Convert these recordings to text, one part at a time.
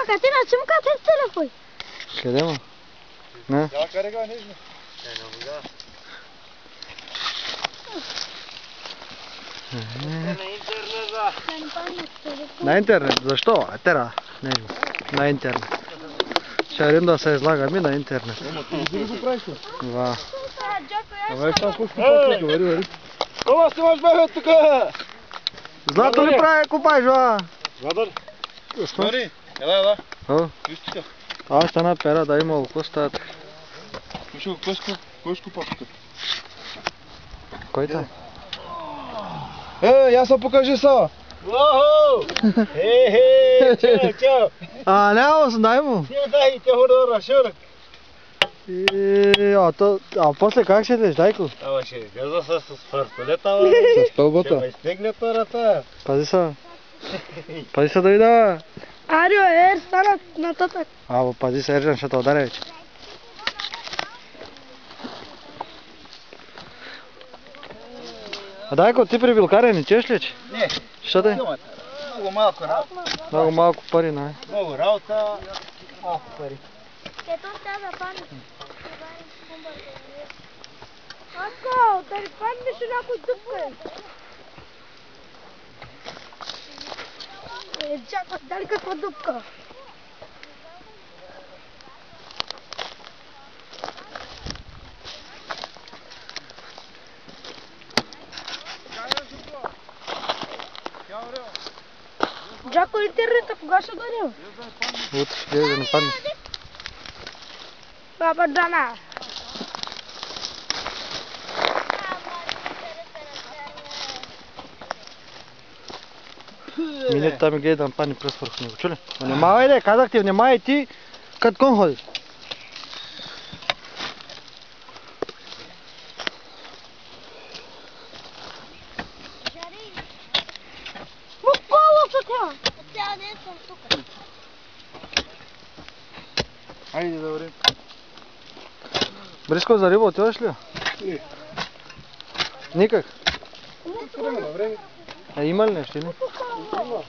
Catina, ce mâncați telefon? Câde, mă? Na? Ia carrega nici nu. На интернет? За что? Атера. На интернет. Сейчас аренда се излага ми на интернет. Да. Давай там кушку попли, говори. Кома снимаш бебе тука? Злато ли прави купаж, а? Златър? Смотри, ела. О, Виж тука. аз ще напера да има какво стат. Кой скупа тука? Кой та? Я се покажи са. Охо! Чао. А, няма се дай му. Дай, те хора, шурък. А после как ще леш, дайко? Ама ще газа с фарфелета. С пълбата. Ще ме изтегне парата. Пази са. Пази са да вида. Арио, стана нататък. Пази се, Ержан, ще те ударя вече. А дайко, ти при билкаря не чеш ли, че? Не. Що да е? Много малко работа. Много малко пари, най. Много работа, малко пари. Ето сега да падне. Ако, да ли паднеш някой дупка е? Чакай, дали каква дупка? Джако, интернета кога ще дойде? Утре ще да не падне. Баба Дана. Минете там и гледай да падне пръст върху него, чули? Внимавай де, казах ти, внимавай ти, като кон ходиш. Хайде, добре. Бриско, за риба отиваш ли? Не. Никак? Време на време. А има ли нещо или? Има.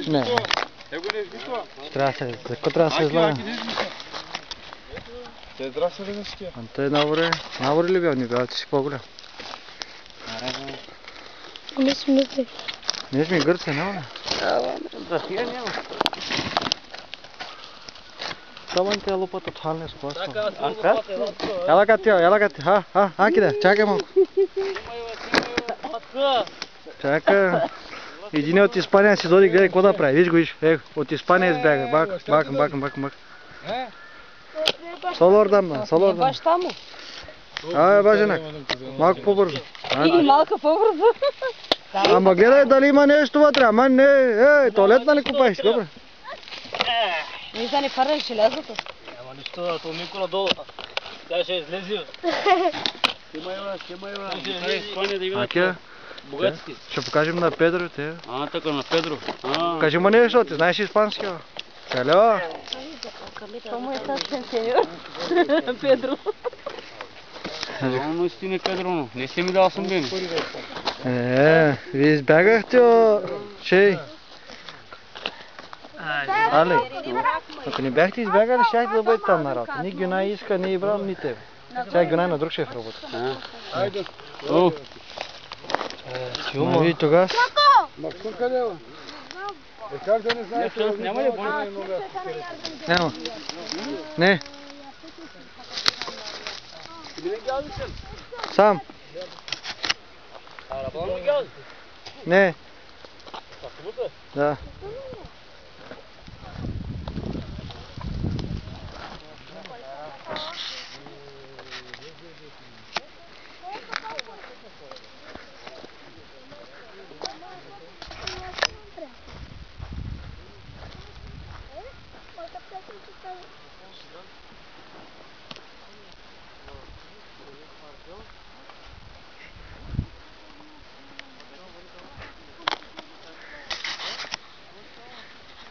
Не. Его не измисля. Трябва да се, за какво трябва да се излага? Те здрасти да не ския. Той набори ли бял? Не бял, ти си по-голям. Не смисли. Не сме гърци, няма ли? За тия няма. Таман тя лопата тхалне с класно. Ака? Ела ка ти, киде, чакай малко. Чакай. Един от Испания си доди, гледай какво да прави, виж го, виж. От Испания избяга, бакам. Солор дам. Баш там. Баженак, малко по-бързо. Или малко по-бързо. Ама гледай дали има нещо вътре, ама не, туалетна ли купаеш, добре? Не са не фарен желязото. Ама нищо, то Мико надолу. Тя ще излези. Кема има. Испания да видят. Акия? Богатски. Ще покажем на Педро, те. Така на Педро. Кажи му нещо, ти знаеш испански, бе. Салео. Como estás, señor? Pedro. Но истина Педро, не си ми дал съм бе. Вие избягахте, чей? Але, ако не бяхте избягали, щяхте да бъдете там на работа. Ни Гюнай иска, ни Ибрам, ни тебе. Сега Гюнай на друг шеф работа. Айде. Ма вие тогава? Максим къде е? Как да не знаеш? Няма ли боли? Няма. Не. Сам. Не. Да.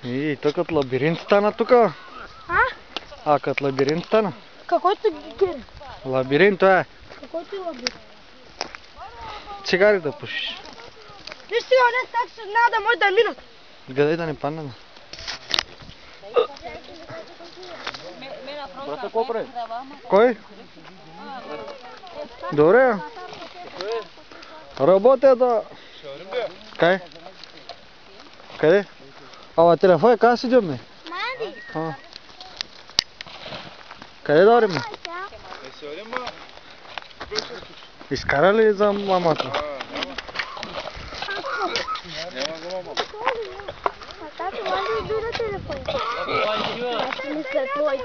И то като лабиринт стана тука. А, като лабиринт стана. Какой ти гир? Лабиринт, това е. Какой ти лабиринт? цигари да пушиш. Виж сега, не так ще надо, може да минат. Гледай да не падне. Брата, какво прави? Кой? Добре. Работя да... Кай? Къде? Ама телефон, къде си идем? Мади. Къде да орим? Се орим, ма. Изкара ли за мамата? Няма за мама. Тати, може да на телефон. Мисля, твой.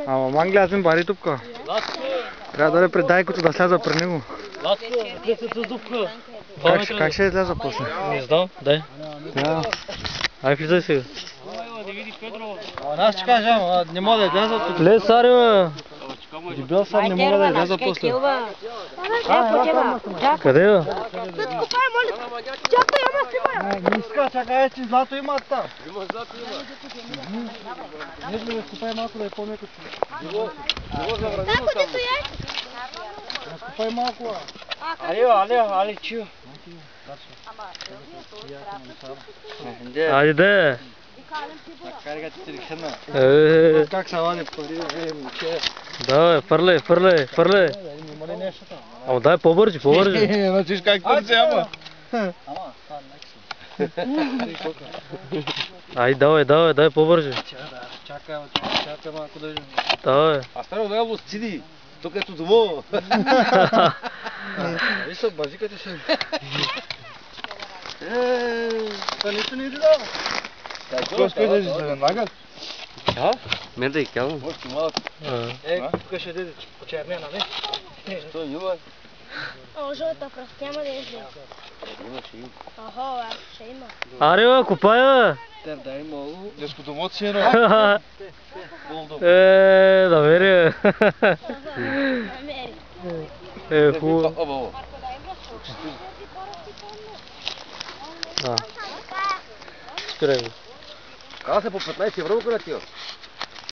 Ама мангле, аз им бари тупка. Трябва да дойде пред дайкото да сляза при него. Как ще изляза после? Не знам, дай. Да. Ай, влизай сега. Аз ти кажа, не мога да изляза тук. Лез, Сари, бе. Дебел съм, не мога да изляза после. Къде, бе? Купай, моля. Чакай, ама си моя. Не иска, чакай, че злато има там. Има злато, има. Нежно да скупай малко да е по-меко. Како ти стояй? Скупай малко. Али, чу. Айде, де. Как се вади пари? Давай, фърляй. Ама дай по-бързи. Значиш как търси, ама. Ай, дай по-бързи. Чакай малко да видим. Давай. А старо да го сциди. Тук ето домо. Виж са, базикате се. Това нищо не иди дава. Какво ще да се нагад? Мен да и казвам. Още малко. Тук ще дойде почернена, не? Що има? О, жълта пръст, няма да излезе. Охо, ще има. Аре, бе, купай, бе. Дай много. Деското мод си едно. Да вери, Намери. хубаво. Спирай го. Каза се по 15 евро, къде ти?